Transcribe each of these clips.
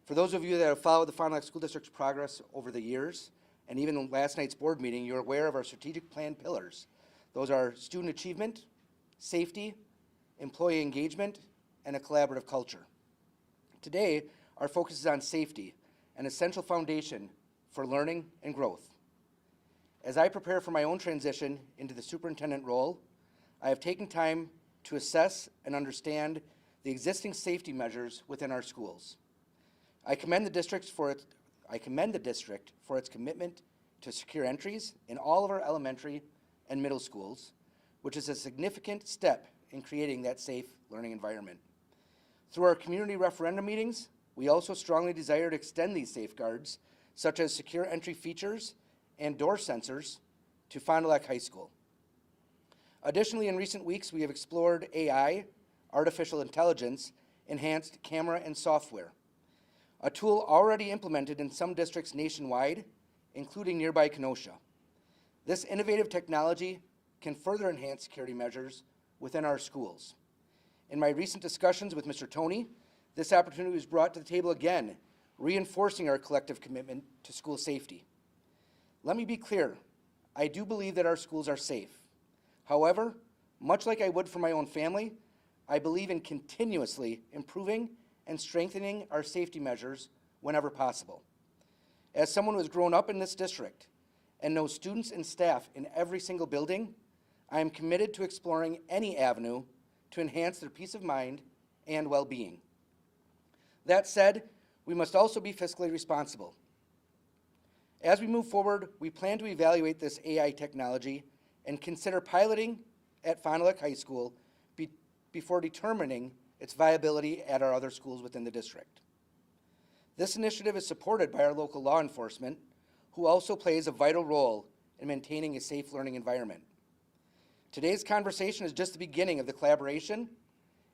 For those of you that have followed the Fond du Lac School District's progress over the years, and even in last night's board meeting, you're aware of our strategic plan pillars. Those are student achievement, safety, employee engagement, and a collaborative culture. Today, our focus is on safety, an essential foundation for learning and growth. As I prepare for my own transition into the superintendent role, I have taken time to assess and understand the existing safety measures within our schools. I commend the district for its commitment to secure entries in all of our elementary and middle schools, which is a significant step in creating that safe learning environment. Through our community referendum meetings, we also strongly desire to extend these safeguards, such as secure entry features and door sensors, to Fond du Lac High School. Additionally, in recent weeks, we have explored AI, artificial intelligence, enhanced camera and software, a tool already implemented in some districts nationwide, including nearby Kenosha. This innovative technology can further enhance security measures within our schools. In my recent discussions with Mr. Toney, this opportunity was brought to the table again, reinforcing our collective commitment to school safety. Let me be clear, I do believe that our schools are safe. However, much like I would for my own family, I believe in continuously improving and strengthening our safety measures whenever possible. As someone who has grown up in this district and knows students and staff in every single building, I am committed to exploring any avenue to enhance their peace of mind and well-being. That said, we must also be fiscally responsible. As we move forward, we plan to evaluate this AI technology and consider piloting at Fond du Lac High School before determining its viability at our other schools within the district. This initiative is supported by our local law enforcement, who also plays a vital role in maintaining a safe learning environment. Today's conversation is just the beginning of the collaboration,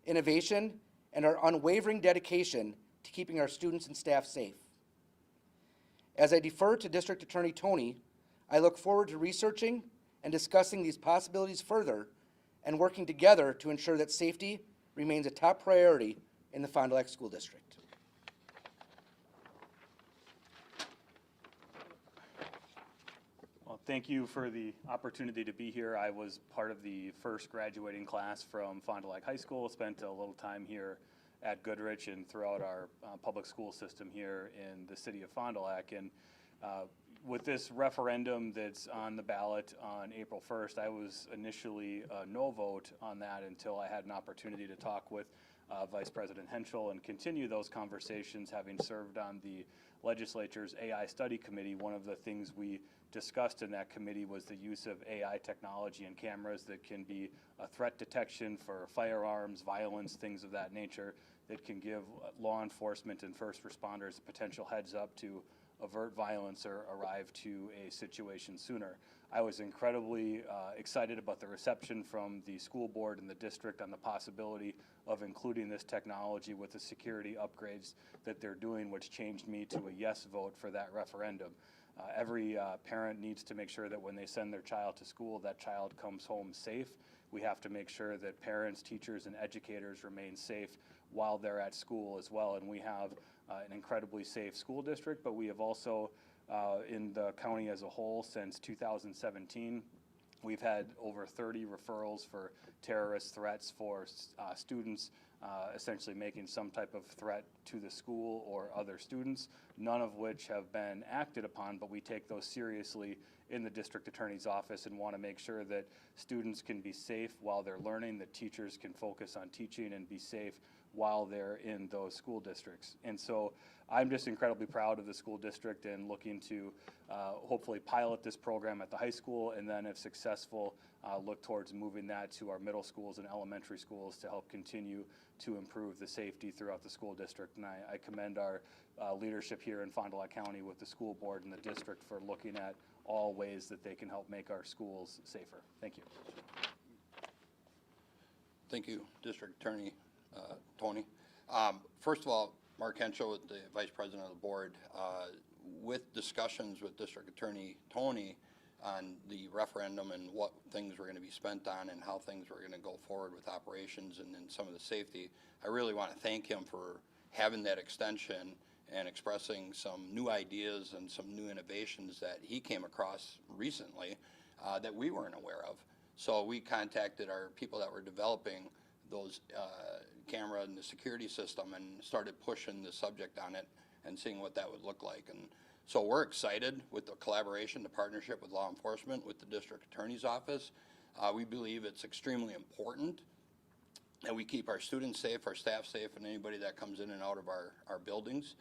innovation, and our unwavering dedication to keeping our students and staff safe. As I defer to District Attorney Toney, I look forward to researching and discussing these possibilities further and working together to ensure that safety remains a top priority in the Fond du Lac School District. Well, thank you for the opportunity to be here. I was part of the first graduating class from Fond du Lac High School, spent a little time here at Goodrich and throughout our public school system here in the city of Fond du Lac. And with this referendum that's on the ballot on April 1st, I was initially a no vote on that until I had an opportunity to talk with Vice President Henschel and continue those conversations. Having served on the legislature's AI study committee, one of the things we discussed in that committee was the use of AI technology and cameras that can be a threat detection for firearms, violence, things of that nature, that can give law enforcement and first responders a potential heads up to avert violence or arrive to a situation sooner. I was incredibly excited about the reception from the school board and the district on the possibility of including this technology with the security upgrades that they're doing, which changed me to a yes vote for that referendum. Every parent needs to make sure that when they send their child to school, that child comes home safe. We have to make sure that parents, teachers, and educators remain safe while they're at school as well. And we have an incredibly safe school district, but we have also, in the county as a whole, since 2017, we've had over 30 referrals for terrorist threats for students essentially making some type of threat to the school or other students, none of which have been acted upon, but we take those seriously in the district attorney's office and want to make sure that students can be safe while they're learning, that teachers can focus on teaching and be safe while they're in those school districts. And so I'm just incredibly proud of the school district and looking to hopefully pilot this program at the high school, and then if successful, look towards moving that to our middle schools and elementary schools to help continue to improve the safety throughout the school district. And I commend our leadership here in Fond du Lac County with the school board and the district for looking at all ways that they can help make our schools safer. Thank you. Thank you, District Attorney Toney. First of all, Mark Henschel, the Vice President of the Board, with discussions with District Attorney Toney on the referendum and what things were going to be spent on and how things were going to go forward with operations and then some of the safety, I really want to thank him for having that extension and expressing some new ideas and some new innovations that he came across recently that we weren't aware of. So we contacted our people that were developing those camera and the security system and started pushing the subject on it and seeing what that would look like. And so we're excited with the collaboration, the partnership with law enforcement, with the district attorney's office. We believe it's extremely important that we keep our students safe, our staff safe, and anybody that comes in and out of our buildings.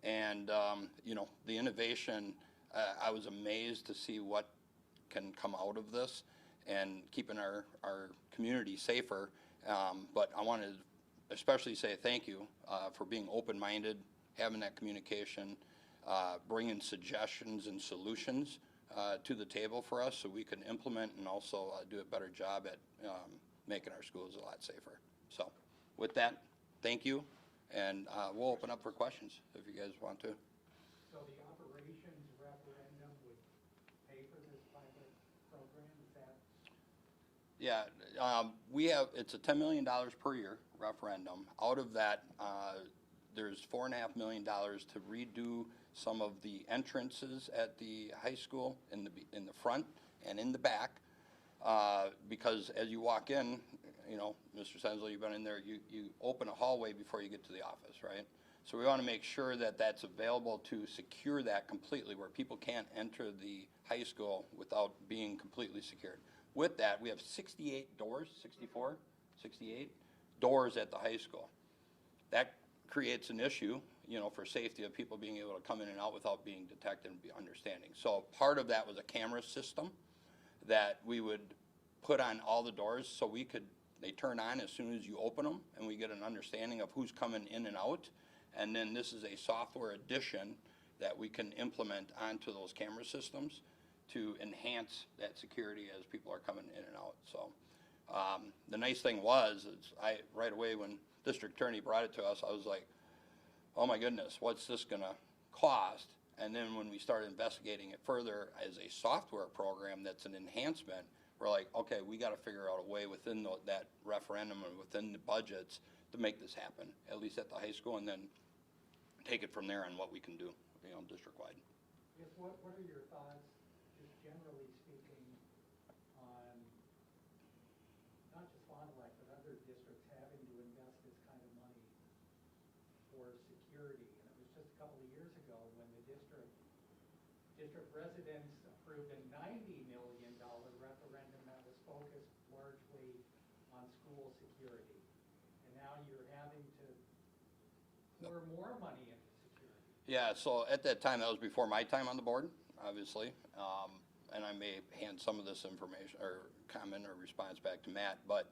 And, you know, the innovation, I was amazed to see what can come out of this and keeping our community safer. But I want to especially say thank you for being open-minded, having that communication, bringing suggestions and solutions to the table for us so we can implement and also do a better job at making our schools a lot safer. So with that, thank you, and we'll open up for questions if you guys want to. So the operations referendum would pay for this pilot program, is that? Yeah, we have, it's a $10 million per year referendum. Out of that, there's $4.5 million to redo some of the entrances at the high school in the front and in the back, because as you walk in, you know, Mr. Sensel, you've been in there, you open a hallway before you get to the office, right? So we want to make sure that that's available to secure that completely, where people can't enter the high school without being completely secured. With that, we have 68 doors, 64, 68 doors at the high school. That creates an issue, you know, for safety of people being able to come in and out without being detected and be understanding. So part of that was a camera system that we would put on all the doors so we could, they turn on as soon as you open them, and we get an understanding of who's coming in and out. And then this is a software addition that we can implement onto those camera systems to enhance that security as people are coming in and out. So the nice thing was, is right away when District Attorney brought it to us, I was like, oh my goodness, what's this gonna cost? And then when we started investigating it further as a software program that's an enhancement, we're like, okay, we gotta figure out a way within that referendum and within the budgets to make this happen, at least at the high school, and then take it from there on what we can do, you know, district-wide. Yes, what are your thoughts, just generally speaking, on not just Fond du Lac, but other districts having to invest this kind of money for security? And it was just a couple of years ago when the district residents approved a $90 million referendum that was focused largely on school security. And now you're having to pour more money into security. Yeah, so at that time, that was before my time on the board, obviously, and I may hand some of this information or comment or response back to Matt, but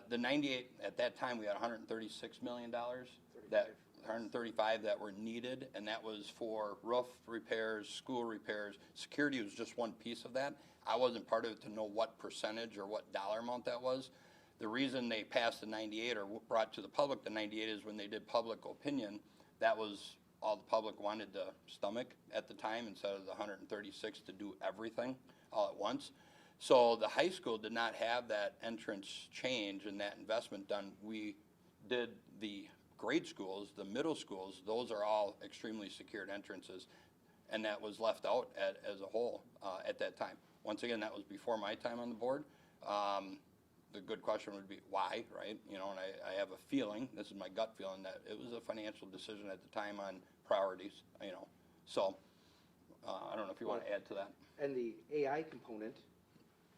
the 98, at that time, we had $136 million, that 135 that were needed, and that was for roof repairs, school repairs. Security was just one piece of that. I wasn't part of it to know what percentage or what dollar amount that was. The reason they passed the 98 or brought to the public the 98 is when they did public opinion, that was all the public wanted to stomach at the time instead of the 136 to do everything all at once. So the high school did not have that entrance change and that investment done. We did the grade schools, the middle schools, those are all extremely secured entrances, and that was left out as a whole at that time. Once again, that was before my time on the board. The good question would be why, right? You know, and I have a feeling, this is my gut feeling, that it was a financial decision at the time on priorities, you know. So I don't know if you want to add to that. And the AI component,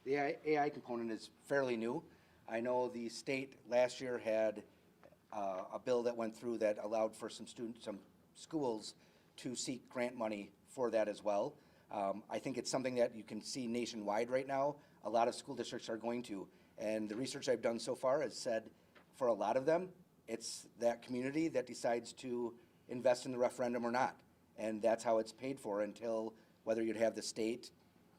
AI component is fairly new. I know the state last year had a bill that went through that allowed for some schools to seek grant money for that as well. I think it's something that you can see nationwide right now. A lot of school districts are going to. And the research I've done so far has said for a lot of them, it's that community that decides to invest in the referendum or not. And that's how it's paid for until whether you'd have the state,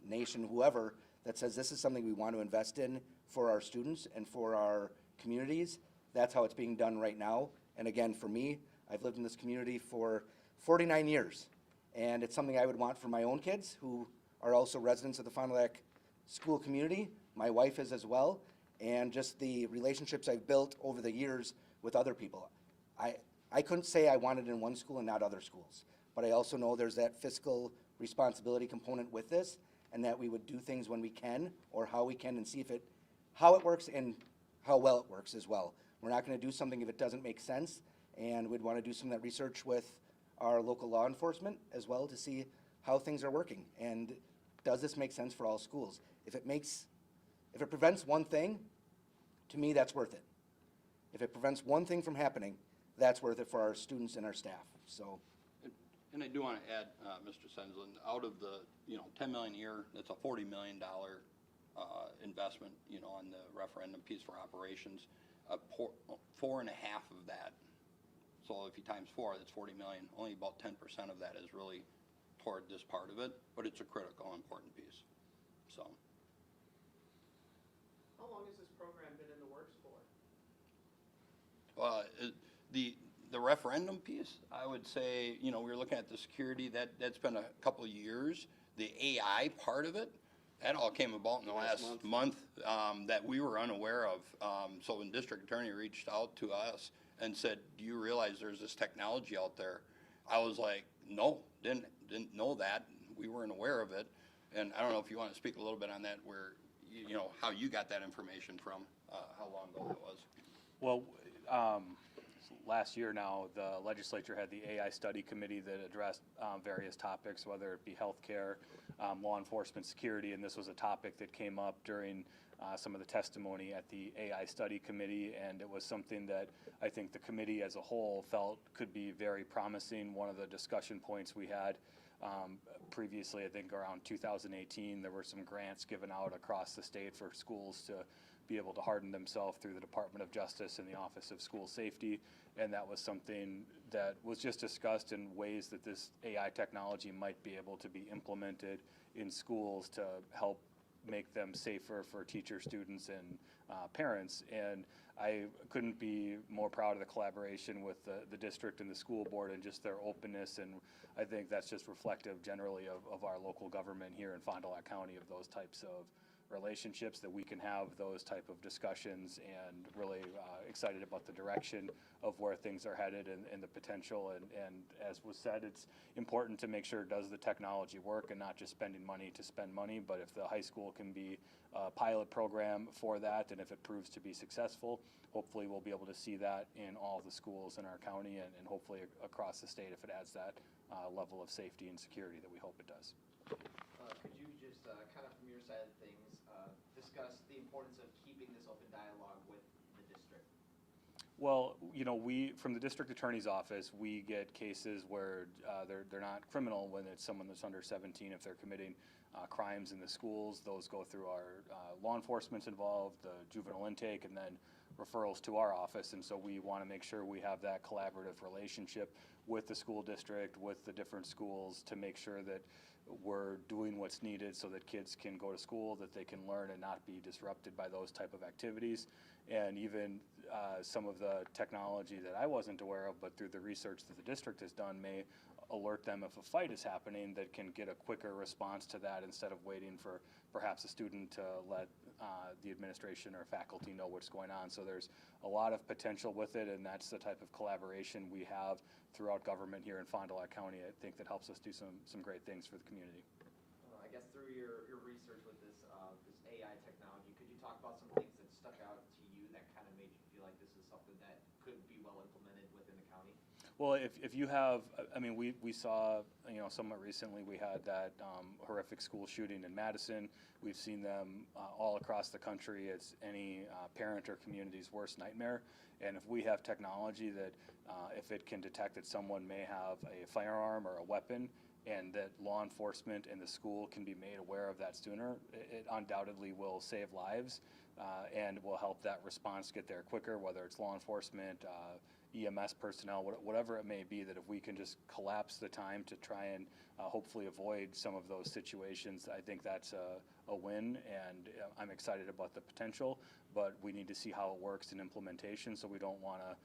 nation, whoever, that says this is something we want to invest in for our students and for our communities. That's how it's being done right now. And again, for me, I've lived in this community for 49 years. And it's something I would want for my own kids who are also residents of the Fond du Lac school community. My wife is as well. And just the relationships I've built over the years with other people. I couldn't say I want it in one school and not other schools, but I also know there's that fiscal responsibility component with this, and that we would do things when we can, or how we can, and see if how it works and how well it works as well. We're not gonna do something if it doesn't make sense, and we'd wanna do some of that research with our local law enforcement as well to see how things are working, and does this make sense for all schools? If it prevents one thing, to me, that's worth it. If it prevents one thing from happening, that's worth it for our students and our staff, so. And I do want to add, Mr. Sensland, out of the, 10 million a year, that's a $40 million investment, on the referendum piece for operations. 4.5 of that, so if you times 4, that's 40 million. Only about 10% of that is really toward this part of it, but it's a critical, important piece, so. How long has this program been in the works for? The referendum piece, I would say, we were looking at the security, that's been a couple of years. The AI part of it, that all came about in the last month that we were unaware of. So when district attorney reached out to us and said, do you realize there's this technology out there? I was like, no, didn't know that. We weren't aware of it. And I don't know if you want to speak a little bit on that, where, how you got that information from, how long ago that was. Well, last year now, the legislature had the AI study committee that addressed various topics, whether it be healthcare, law enforcement, security, and this was a topic that came up during some of the testimony at the AI study committee, and it was something that I think the committee as a whole felt could be very promising. One of the discussion points we had previously, I think around 2018, there were some grants given out across the state for schools to be able to harden themselves through the Department of Justice and the Office of School Safety, and that was something that was just discussed in ways that this AI technology might be able to be implemented in schools to help make them safer for teachers, students, and parents. And I couldn't be more proud of the collaboration with the district and the school board and just their openness, and I think that's just reflective generally of our local government here in Fond du Lac County, of those types of relationships, that we can have those type of discussions, and really excited about the direction of where things are headed and the potential. And as was said, it's important to make sure, does the technology work, and not just spending money to spend money, but if the high school can be a pilot program for that, and if it proves to be successful, hopefully we'll be able to see that in all the schools in our county, and hopefully across the state, if it adds that level of safety and security that we hope it does. Could you just, kind of from your side of things, discuss the importance of keeping this open dialogue with the district? Well, we, from the district attorney's office, we get cases where they're not criminal when it's someone that's under 17. If they're committing crimes in the schools, those go through our law enforcement's involved, the juvenile intake, and then referrals to our office. And so we want to make sure we have that collaborative relationship with the school district, with the different schools, to make sure that we're doing what's needed so that kids can go to school, that they can learn and not be disrupted by those type of activities. And even some of the technology that I wasn't aware of, but through the research that the district has done, may alert them if a fight is happening, that can get a quicker response to that, instead of waiting for perhaps a student to let the administration or faculty know what's going on. So there's a lot of potential with it, and that's the type of collaboration we have throughout government here in Fond du Lac County. I think that helps us do some great things for the community. I guess through your research with this AI technology, could you talk about some things that stuck out to you that kind of made you feel like this is something that could be well implemented within the county? Well, if you have, we saw, somewhat recently, we had that horrific school shooting in Madison. We've seen them all across the country. It's any parent or community's worst nightmare. And if we have technology that, if it can detect that someone may have a firearm or a weapon, and that law enforcement and the school can be made aware of that sooner, it undoubtedly will save lives and will help that response get there quicker, whether it's law enforcement, EMS personnel, whatever it may be. That if we can just collapse the time to try and hopefully avoid some of those situations, I think that's a win, and I'm excited about the potential, but we need to see how it works in implementation, so we don't want to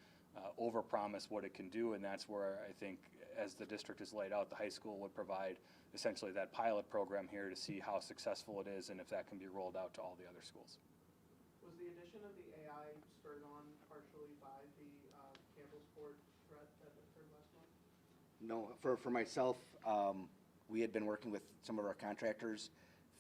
overpromise what it can do. And that's where I think, as the district is laid out, the high school would provide essentially that pilot program here to see how successful it is, and if that can be rolled out to all the other schools. Was the addition of the AI spurred on partially by the campus board threat No, for myself, we had been working with some of our contractors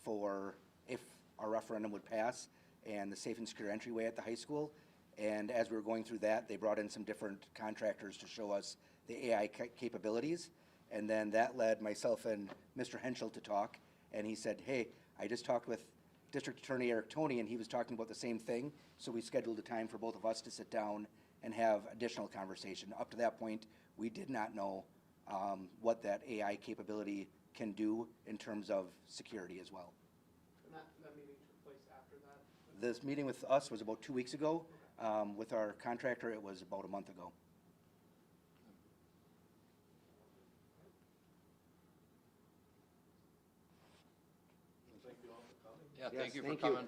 for if our referendum would pass and the safe and secure entryway at the high school. And as we were going through that, they brought in some different contractors to show us the AI capabilities. And then that led myself and Mr. Henschel to talk. And he said, hey, I just talked with District Attorney Toney, and he was talking about the same thing. So we scheduled a time for both of us to sit down and have additional conversation. Up to that point, we did not know what that AI capability can do in terms of security as well. And that meeting took place after that? This meeting with us was about 2 weeks ago. With our contractor, it was about a month ago. Yeah, Yes, thank you for thank you. coming.